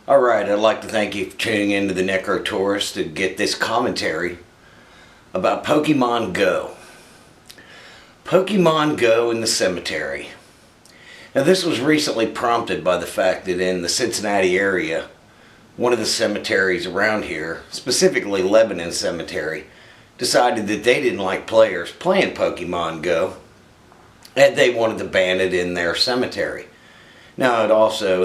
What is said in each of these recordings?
Alright, I'd like to thank you for tuning in to the Necro Tourist to get this commentary about Pokémon Go. Pokémon Go in the cemetery. Now this was recently prompted by the fact that in the Cincinnati area, one of the cemeteries around here, specifically Lebanon Cemetery, decided that they didn't like players playing Pokémon Go and they wanted to ban it in their cemetery. Now,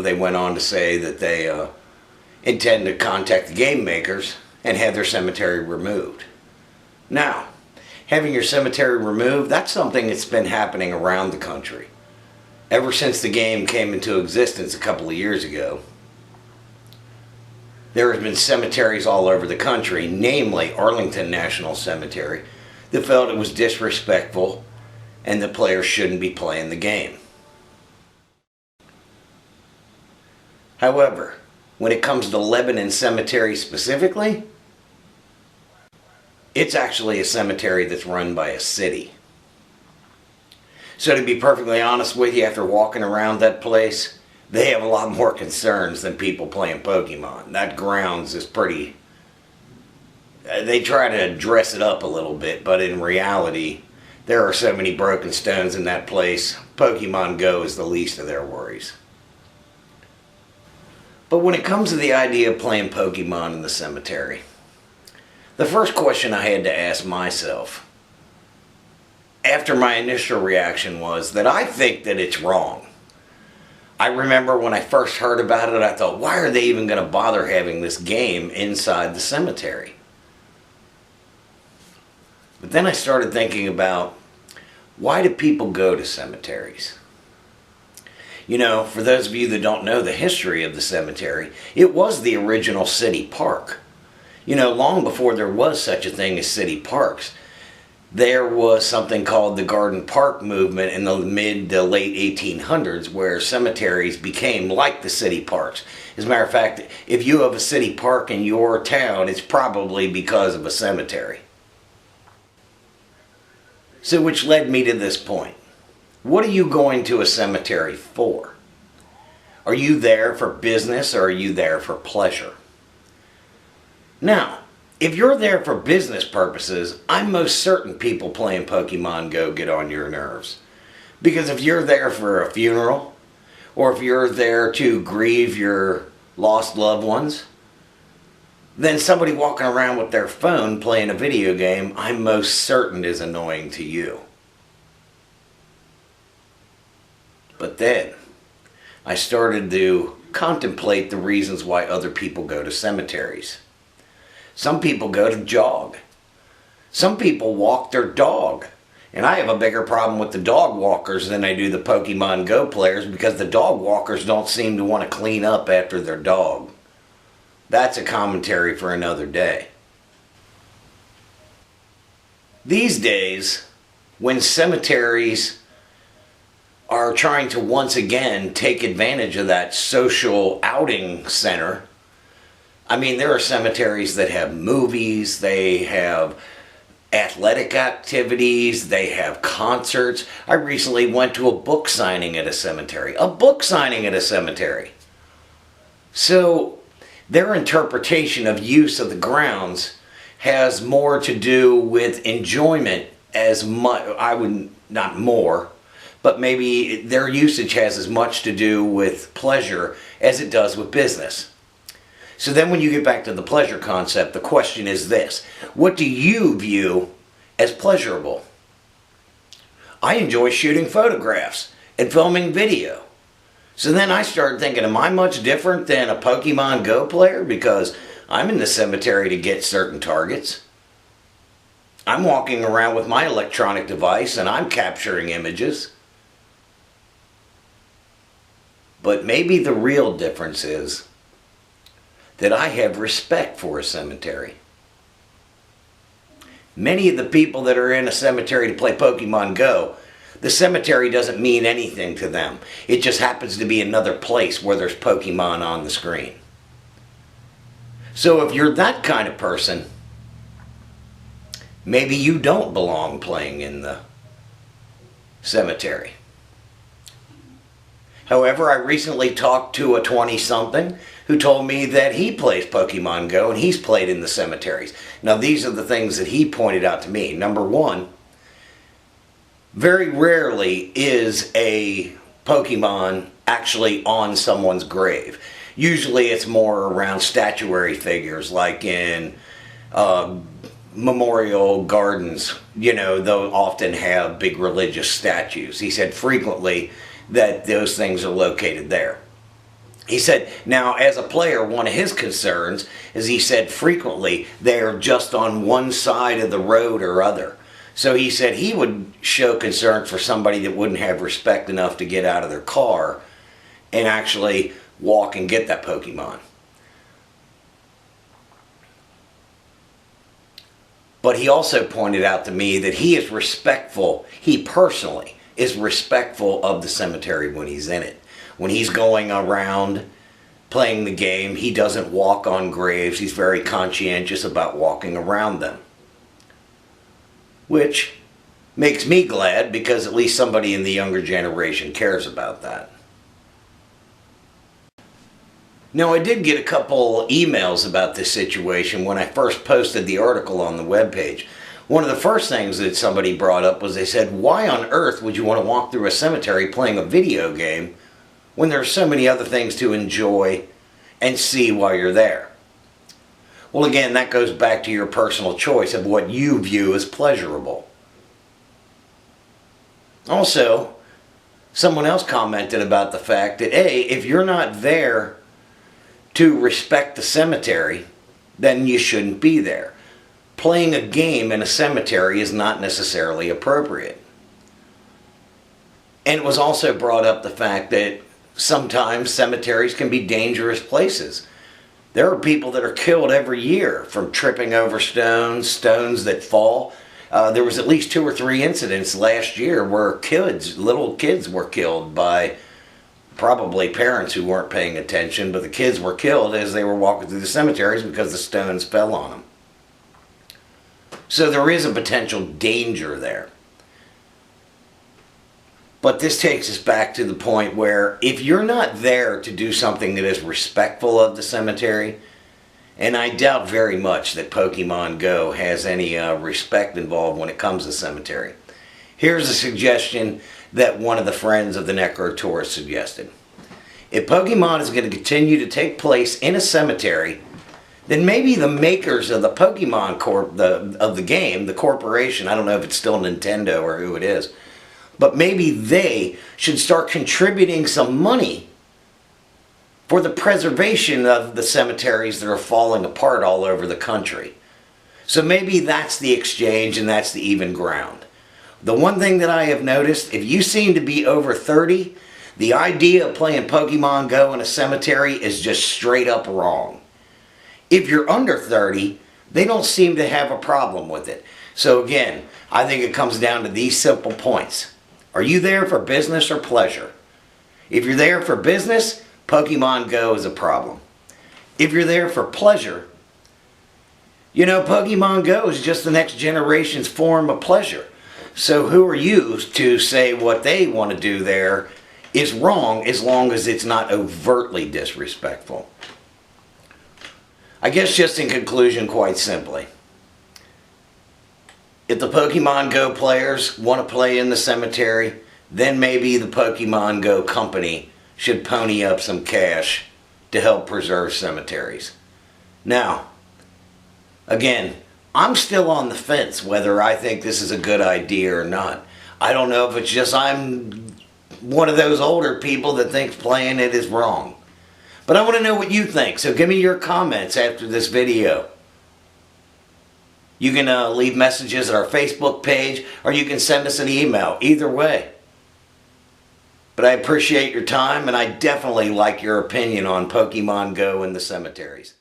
they went on to say that they intend to contact the game makers and have their cemetery removed. Now, having your cemetery removed, that's something that's been happening around the country. Ever since the game came into existence a couple of years ago, there have been cemeteries all over the country, namely Arlington National Cemetery, that felt it was disrespectful and that players shouldn't be playing the game. However, when it comes to Lebanon Cemetery specifically, it's actually a cemetery that's run by a city. So to be perfectly honest with you, after walking around that place, they have a lot more concerns than people playing Pokemon. That grounds is pretty... They try to dress it up a little bit, but in reality, there are so many broken stones in that place, Pokemon Go is the least of their worries. But when it comes to the idea of playing Pokemon in the cemetery, the first question I had to ask myself, after my initial reaction, was that I think that it's wrong. I remember when I first heard about it, I thought, why are they even going to bother having this game inside the cemetery? But then I started thinking about, why do people go to cemeteries? You know, for those of you that don't know the history of the cemetery, it was the original city park. You know, long before there was such a thing as city parks, there was something called the Garden Park movement in the mid to late 1800s where cemeteries became like the city parks. As a matter of fact, if you have a city park in your town, it's probably because of a cemetery. So which led me to this point. What are you going to a cemetery for? Are you there for business or are you there for pleasure? Now, if you're there for business purposes, I'm most certain people playing Pokemon Go get on your nerves. Because if you're there for a funeral, or if you're there to grieve your lost loved ones, then somebody walking around with their phone playing a video game, I'm most certain is annoying to you. But then, I started to contemplate the reasons why other people go to cemeteries. Some people go to jog. Some people walk their dog. And I have a bigger problem with the dog walkers than I do the Pokemon Go players because the dog walkers don't seem to want to clean up after their dog. That's a commentary for another day. These days, when cemeteries are trying to once again take advantage of that social outing center. I mean, there are cemeteries that have movies, they have athletic activities, they have concerts. I recently went to a book signing at a cemetery. A book signing at a cemetery. So, their interpretation of use of the grounds has more to do with enjoyment as much, not more, but maybe their usage has as much to do with pleasure as it does with business. So then when you get back to the pleasure concept, the question is this. What do you view as pleasurable? I enjoy shooting photographs and filming video. So then I started thinking, am I much different than a Pokemon Go player? Because I'm in the cemetery to get certain targets. I'm walking around with my electronic device and I'm capturing images. But maybe the real difference is that I have respect for a cemetery. Many of the people that are in a cemetery to play Pokemon Go, the cemetery doesn't mean anything to them. It just happens to be another place where there's Pokemon on the screen. So if you're that kind of person, maybe you don't belong playing in the cemetery. However, I recently talked to a 20-something who told me that he plays Pokemon Go and he's played in the cemeteries. Now, these are the things that he pointed out to me. Number one, very rarely is a Pokemon actually on someone's grave. Usually it's more around statuary figures, like in memorial gardens. They'll often have big religious statues. He said frequently that those things are located there. He said, now as a player, one of his concerns is, he said, frequently they are just on one side of the road or other. So he said he would show concern for somebody that wouldn't have respect enough to get out of their car and actually walk and get that Pokemon. But he also pointed out to me that he is respectful, he personally is respectful of the cemetery when he's in it. When he's going around playing the game, he doesn't walk on graves. He's very conscientious about walking around them. Which makes me glad, because at least somebody in the younger generation cares about that. Now, I did get a couple emails about this situation when I first posted the article on the webpage. One of the first things that somebody brought up was, they said, why on earth would you want to walk through a cemetery playing a video game when there are so many other things to enjoy and see while you're there? Well, again, that goes back to your personal choice of what you view as pleasurable. Also, someone else commented about the fact that, if you're not there to respect the cemetery, then you shouldn't be there. Playing a game in a cemetery is not necessarily appropriate. And it was also brought up the fact that sometimes cemeteries can be dangerous places. There are people that are killed every year from tripping over stones that fall. There was at least 2 or 3 incidents last year where little kids were killed by probably parents who weren't paying attention, but the kids were killed as they were walking through the cemeteries because the stones fell on them. So there is a potential danger there. But this takes us back to the point where if you're not there to do something that is respectful of the cemetery, and I doubt very much that Pokemon Go has any respect involved when it comes to cemetery. Here's a suggestion that one of the friends of the Necro Tourist suggested. If Pokemon is going to continue to take place in a cemetery, then maybe the makers of the Pokemon of the game, the corporation, I don't know if it's still Nintendo or who it is, but maybe they should start contributing some money for the preservation of the cemeteries that are falling apart all over the country. So maybe that's the exchange and that's the even ground. The one thing that I have noticed, if you seem to be over 30, the idea of playing Pokemon Go in a cemetery is just straight up wrong. If you're under 30, they don't seem to have a problem with it. So again, I think it comes down to these simple points. Are you there for business or pleasure? If you're there for business, Pokemon Go is a problem. If you're there for pleasure, Pokemon Go is just the next generation's form of pleasure. So who are you to say what they want to do there is wrong, as long as it's not overtly disrespectful? I guess just in conclusion, quite simply, if the Pokemon Go players want to play in the cemetery, then maybe the Pokemon Go company should pony up some cash to help preserve cemeteries. Now, again, I'm still on the fence whether I think this is a good idea or not. I don't know if it's just I'm one of those older people that thinks playing it is wrong. But I want to know what you think, so give me your comments after this video. You can leave messages at our Facebook page, or you can send us an email. Either way. But I appreciate your time, and I definitely like your opinion on Pokemon Go and the cemeteries.